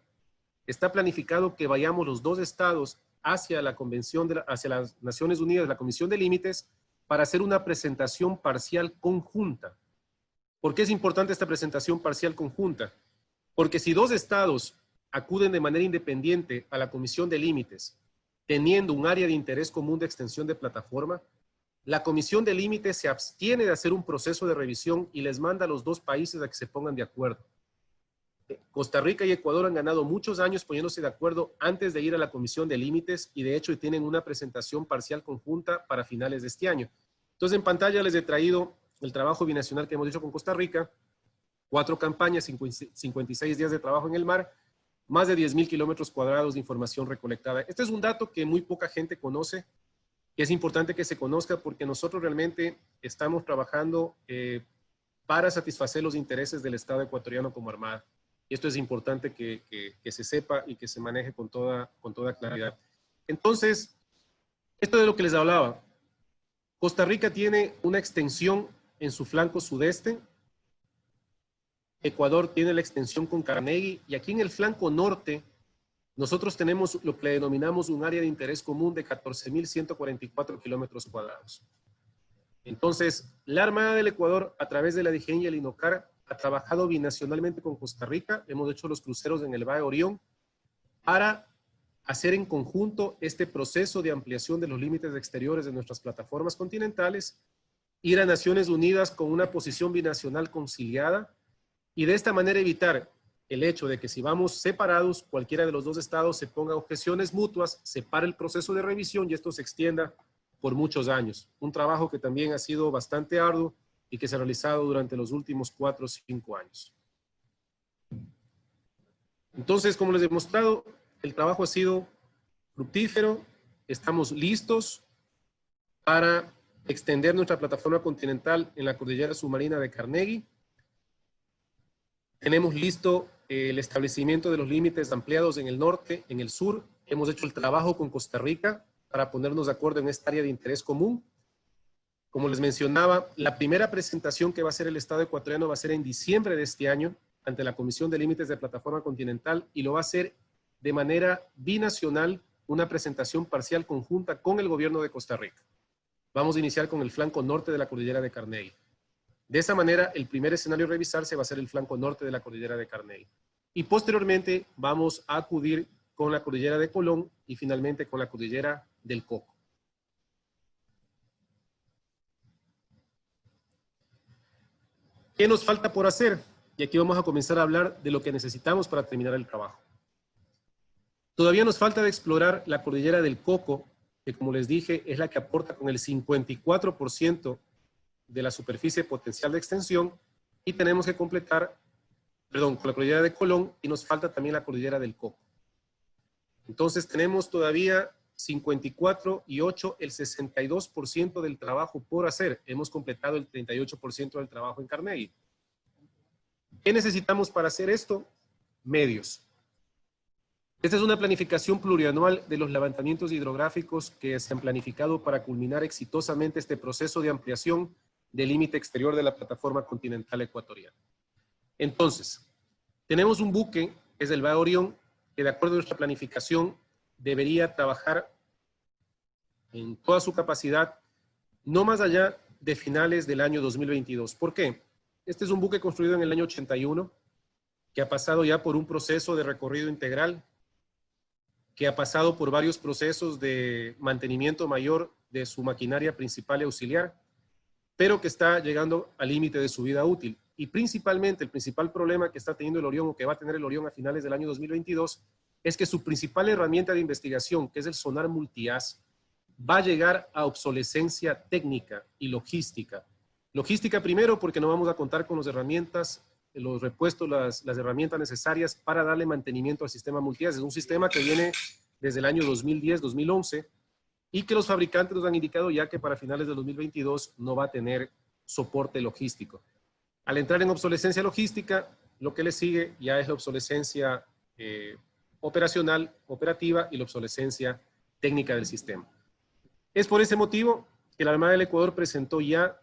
está planificado que vayamos los dos estados hacia la convención, hacia las Naciones Unidas, la Comisión de Límites, para hacer una presentación parcial conjunta. ¿Por qué es importante esta presentación parcial conjunta? Porque si dos estados acuden de manera independiente a la Comisión de Límites, teniendo un área de interés común de extensión de plataforma, la Comisión de Límites se abstiene de hacer un proceso de revisión y les manda a los dos países a que se pongan de acuerdo. Costa Rica y Ecuador han ganado muchos años poniéndose de acuerdo antes de ir a la Comisión de Límites y de hecho tienen una presentación parcial conjunta para finales de este año. Entonces en pantalla les he traído el trabajo binacional que hemos hecho con Costa Rica, 4 campañas, 56 días de trabajo en el mar, más de 10.000 kilómetros cuadrados de información recolectada. Este es un dato que muy poca gente conoce, que es importante que se conozca porque nosotros realmente estamos trabajando para satisfacer los intereses del Estado ecuatoriano como Armada. Y esto es importante que se sepa y que se maneje con toda claridad. Entonces, esto de lo que les hablaba. Costa Rica tiene una extensión en su flanco sudeste. Ecuador tiene la extensión con Carnegie. Y aquí en el flanco norte, nosotros tenemos lo que denominamos un área de interés común de 14.144 kilómetros cuadrados. Entonces, la Armada del Ecuador, a través de la DIGEN y el INOCAR, ha trabajado binacionalmente con Costa Rica. Hemos hecho los cruceros en el Valle Orión para hacer en conjunto este proceso de ampliación de los límites exteriores de nuestras plataformas continentales, ir a Naciones Unidas con una posición binacional conciliada y de esta manera evitar el hecho de que si vamos separados, cualquiera de los dos estados se ponga objeciones mutuas, se pare el proceso de revisión y esto se extienda por muchos años. Un trabajo que también ha sido bastante arduo y que se ha realizado durante los últimos 4 o 5 años. Entonces, como les he mostrado, el trabajo ha sido fructífero, estamos listos para extender nuestra plataforma continental en la cordillera submarina de Carnegie. Tenemos listo el establecimiento de los límites ampliados en el norte, en el sur. Hemos hecho el trabajo con Costa Rica para ponernos de acuerdo en esta área de interés común. Como les mencionaba, la primera presentación que va a hacer el Estado ecuatoriano va a ser en diciembre de este año ante la Comisión de Límites de Plataforma Continental y lo va a hacer de manera binacional, una presentación parcial conjunta con el gobierno de Costa Rica. Vamos a iniciar con el flanco norte de la cordillera de Carnegie. De esa manera, el primer escenario a revisarse va a ser el flanco norte de la cordillera de Carnegie. Y posteriormente vamos a acudir con la cordillera de Colón y finalmente con la cordillera del Coco. ¿Qué nos falta por hacer? Y aquí vamos a comenzar a hablar de lo que necesitamos para terminar el trabajo. Todavía nos falta de explorar la cordillera del Coco que como les dije, es la que aporta con el 54% de la superficie potencial de extensión, y tenemos que completar, perdón, con la cordillera de Colón, y nos falta también la cordillera del Coco. Entonces tenemos todavía 54 y 8, el 62% del trabajo por hacer. Hemos completado el 38% del trabajo en Carnegie. ¿Qué necesitamos para hacer esto? Medios. Esta es una planificación plurianual de los levantamientos hidrográficos que se han planificado para culminar exitosamente este proceso de ampliación del límite exterior de la plataforma continental ecuatoriana. Entonces, tenemos un buque, que es el Valle Orión, que de acuerdo a nuestra planificación debería trabajar en toda su capacidad, no más allá de finales del año 2022. ¿Por qué? Este es un buque construido en el año 81, que ha pasado ya por un proceso de recorrido integral, que ha pasado por varios procesos de mantenimiento mayor de su maquinaria principal y auxiliar, pero que está llegando al límite de su vida útil. Y principalmente, el principal problema que está teniendo el Orión, o que va a tener el Orión a finales del año 2022, es que su principal herramienta de investigación, que es el sonar multihaz, va a llegar a obsolescencia técnica y logística. Logística primero porque no vamos a contar con las herramientas, los repuestos, las herramientas necesarias para darle mantenimiento al sistema multihaz. Es un sistema que viene desde el año 2010-2011 y que los fabricantes nos han indicado ya que para finales de 2022 no va a tener soporte logístico. Al entrar en obsolescencia logística, lo que le sigue ya es la obsolescencia operacional, operativa, y la obsolescencia técnica del sistema. Es por ese motivo que la Armada del Ecuador presentó ya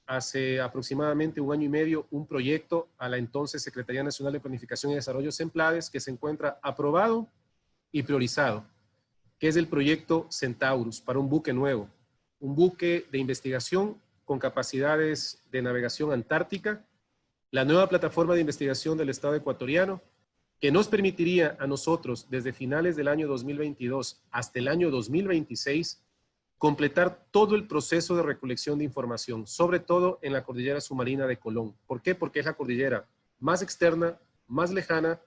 hace aproximadamente un año y medio un proyecto a la entonces Secretaría Nacional de Planificación y Desarrollo CENPLADES, que se encuentra aprobado y priorizado, que es el proyecto Centaurus, para un buque nuevo, un buque de investigación con capacidades de navegación antártica, la nueva plataforma de investigación del Estado ecuatoriano, que nos permitiría a nosotros, desde finales del año 2022 hasta el año 2026, completar todo el proceso de recolección de información, sobre todo en la cordillera submarina de Colón. ¿Por qué? Porque es la cordillera más externa, más lejana.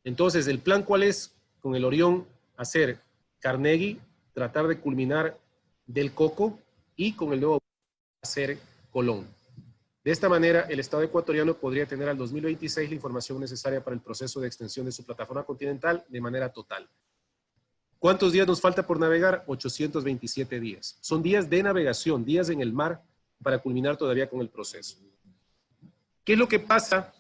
Entonces, ¿el plan cuál es? Con el Orión, hacer Carnegie, tratar de culminar del Coco, y con el nuevo hacer Colón. De esta manera, el Estado ecuatoriano podría tener al 2026 la información necesaria para el proceso de extensión de su plataforma continental de manera total. ¿Cuántos días nos falta por navegar? 827 días. Son días de navegación, días en el mar, para culminar todavía con el proceso. ¿Qué es lo que pasa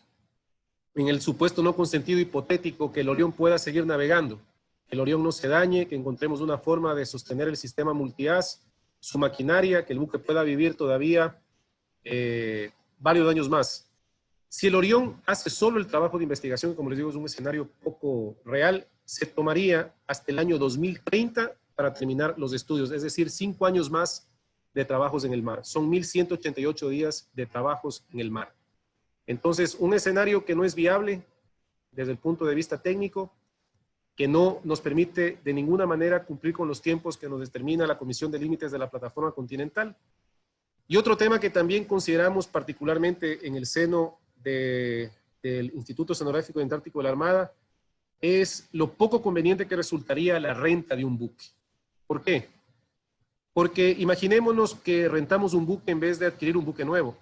en el supuesto no consentido hipotético que el Orión pueda seguir navegando? Que el Orión no se dañe, que encontremos una forma de sostener el sistema multihaz, su maquinaria, que el buque pueda vivir todavía varios años más. Si el Orión hace solo el trabajo de investigación, como les digo, es un escenario poco real, se tomaría hasta el año 2030 para terminar los estudios, es decir, 5 años más de trabajos en el mar. Son 1.188 días de trabajos en el mar. Entonces, un escenario que no es viable desde el punto de vista técnico, que no nos permite de ninguna manera cumplir con los tiempos que nos determina la Comisión de Límites de la Plataforma Continental. Y otro tema que también consideramos particularmente en el seno del Instituto Oceanográfico y Antártico de la Armada es lo poco conveniente que resultaría la renta de un buque. ¿Por qué? Porque imaginémonos que rentamos un buque en vez de adquirir un buque nuevo.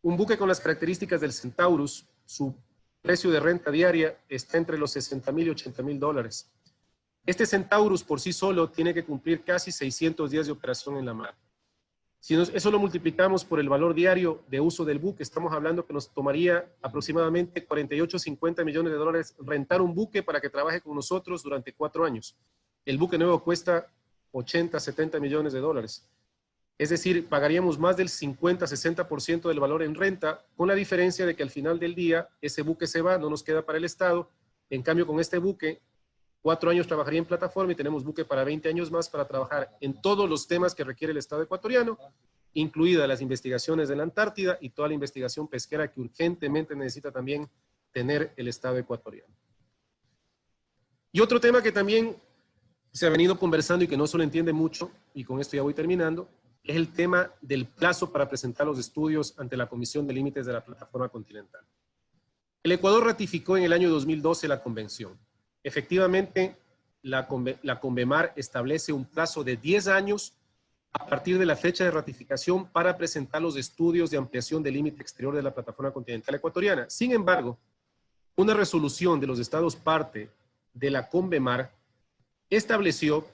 Un buque con las características del Centaurus, su precio de renta diaria está entre los $60,000 y $80,000. Este Centaurus por sí solo tiene que cumplir casi 600 días de operación en la mar. Si eso lo multiplicamos por el valor diario de uso del buque, estamos hablando que nos tomaría aproximadamente 48 o 50 millones de dólares rentar un buque para que trabaje con nosotros durante 4 años. El buque nuevo cuesta 80, 70 millones de dólares. Es decir, pagaríamos más del 50-60% del valor en renta, con la diferencia de que al final del día ese buque se va, no nos queda para el Estado. En cambio, con este buque, 4 años trabajaría en plataforma y tenemos buque para 20 años más para trabajar en todos los temas que requiere el Estado ecuatoriano, incluidas las investigaciones de la Antártida y toda la investigación pesquera que urgentemente necesita también tener el Estado ecuatoriano. Y otro tema que también se ha venido conversando y que no se lo entiende mucho, y con esto ya voy terminando, es el tema del plazo para presentar los estudios ante la Comisión de Límites de la Plataforma Continental. El Ecuador ratificó en el año 2012 la convención. Efectivamente, la CONVEMAR establece un plazo de 10 años a partir de la fecha de ratificación para presentar los estudios de ampliación del límite exterior de la plataforma continental ecuatoriana. Sin embargo, una resolución de los estados parte de la CONVEMAR estableció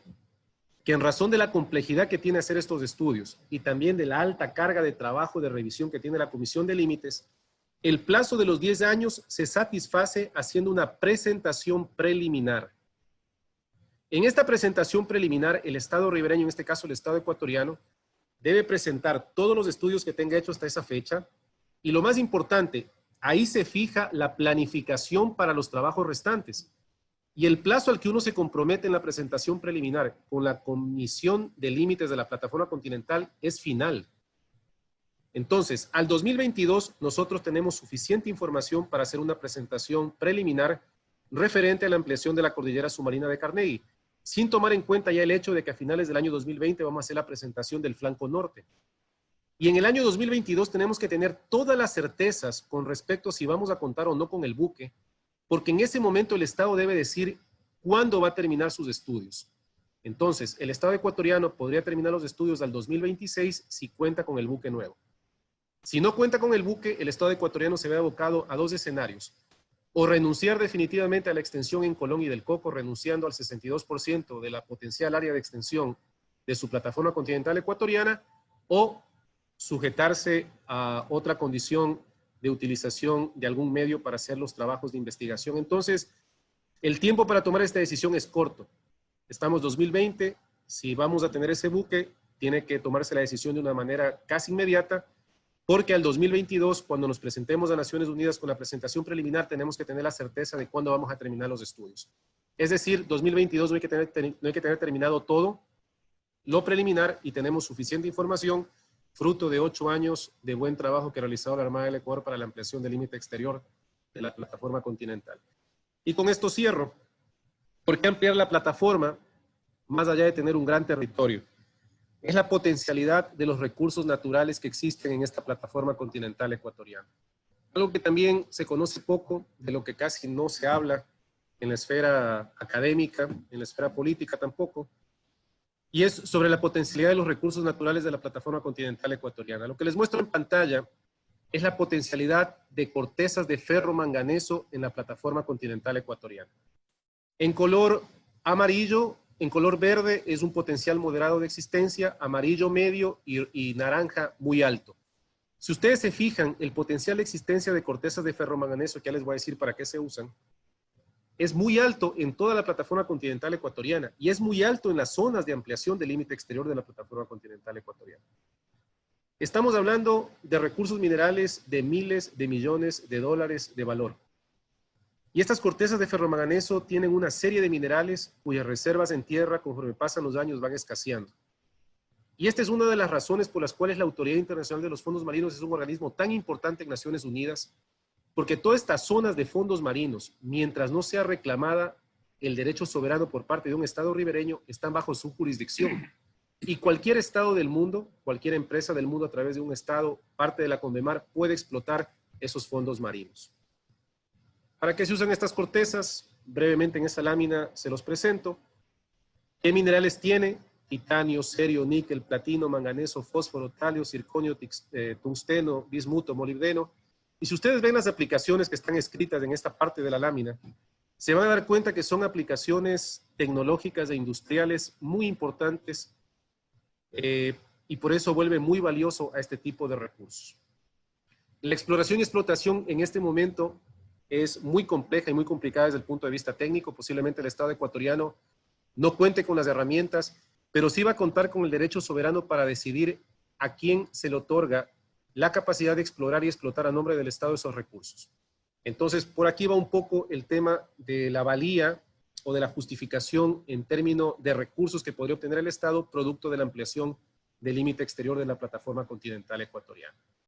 que en razón de la complejidad que tiene hacer estos estudios y también de la alta carga de trabajo de revisión que tiene la Comisión de Límites, el plazo de los 10 años se satisface haciendo una presentación preliminar. En esta presentación preliminar, el Estado ribereño, en este caso el Estado ecuatoriano, debe presentar todos los estudios que tenga hecho hasta esa fecha y lo más importante, ahí se fija la planificación para los trabajos restantes. Y el plazo al que uno se compromete en la presentación preliminar con la Comisión de Límites de la Plataforma Continental es final. Entonces, al 2022 nosotros tenemos suficiente información para hacer una presentación preliminar referente a la ampliación de la cordillera submarina de Carnegie, sin tomar en cuenta ya el hecho de que a finales del año 2020 vamos a hacer la presentación del flanco norte. Y en el año 2022 tenemos que tener todas las certezas con respecto a si vamos a contar o no con el buque, porque en ese momento el Estado debe decir cuándo va a terminar sus estudios. Entonces, el Estado ecuatoriano podría terminar los estudios al 2026 si cuenta con el buque nuevo. Si no cuenta con el buque, el Estado ecuatoriano se ve abocado a dos escenarios. O renunciar definitivamente a la extensión en Colón y del Coco, renunciando al 62% de la potencial área de extensión de su plataforma continental ecuatoriana, o sujetarse a otra condición de utilización de algún medio para hacer los trabajos de investigación. Entonces, el tiempo para tomar esta decisión es corto. Estamos 2020, si vamos a tener ese buque, tiene que tomarse la decisión de una manera casi inmediata, porque al 2022, cuando nos presentemos a Naciones Unidas con la presentación preliminar, tenemos que tener la certeza de cuándo vamos a terminar los estudios. Es decir, 2022 no hay que tener terminado todo lo preliminar y tenemos suficiente información fruto de 8 años de buen trabajo que ha realizado la Armada del Ecuador para la ampliación del límite exterior de la plataforma continental. Y con esto cierro. ¿Por qué ampliar la plataforma más allá de tener un gran territorio? Es la potencialidad de los recursos naturales que existen en esta plataforma continental ecuatoriana. Algo que también se conoce poco, de lo que casi no se habla en la esfera académica, en la esfera política tampoco, y es sobre la potencialidad de los recursos naturales de la plataforma continental ecuatoriana. Lo que les muestro en pantalla es la potencialidad de cortezas de ferro manganeso en la plataforma continental ecuatoriana. En color amarillo, en color verde es un potencial moderado de existencia, amarillo medio y naranja muy alto. Si ustedes se fijan, el potencial de existencia de cortezas de ferro manganeso, que ya les voy a decir para qué se usan, es muy alto en toda la plataforma continental ecuatoriana y es muy alto en las zonas de ampliación del límite exterior de la plataforma continental ecuatoriana. Estamos hablando de recursos minerales de miles de millones de dólares de valor. Y estas cortezas de ferromanganeso tienen una serie de minerales cuyas reservas en tierra, conforme pasan los años, van escaseando. Y esta es una de las razones por las cuales la Autoridad Internacional de los Fondos Marinos es un organismo tan importante en Naciones Unidas, porque todas estas zonas de fondos marinos, mientras no sea reclamada el derecho soberano por parte de un Estado ribereño, están bajo su jurisdicción. Y cualquier Estado del mundo, cualquier empresa del mundo a través de un Estado, parte de la CONVEMAR, puede explotar esos fondos marinos. ¿Para qué se usan estas cortezas? Brevemente en esta lámina se los presento. ¿Qué minerales tiene? Titanio, cerio, níquel, platino, manganeso, fósforo, talio, circonio, tungsteno, bismuto, molibdeno. Y si ustedes ven las aplicaciones que están escritas en esta parte de la lámina, se van a dar cuenta que son aplicaciones tecnológicas e industriales muy importantes y por eso vuelve muy valioso a este tipo de recursos. La exploración y explotación en este momento es muy compleja y muy complicada desde el punto de vista técnico. Posiblemente el Estado ecuatoriano no cuente con las herramientas, pero sí va a contar con el derecho soberano para decidir a quién se le otorga la capacidad de explorar y explotar a nombre del Estado esos recursos. Entonces, por aquí va un poco el tema de la valía o de la justificación en términos de recursos que podría obtener el Estado producto de la ampliación del límite exterior de la plataforma continental ecuatoriana.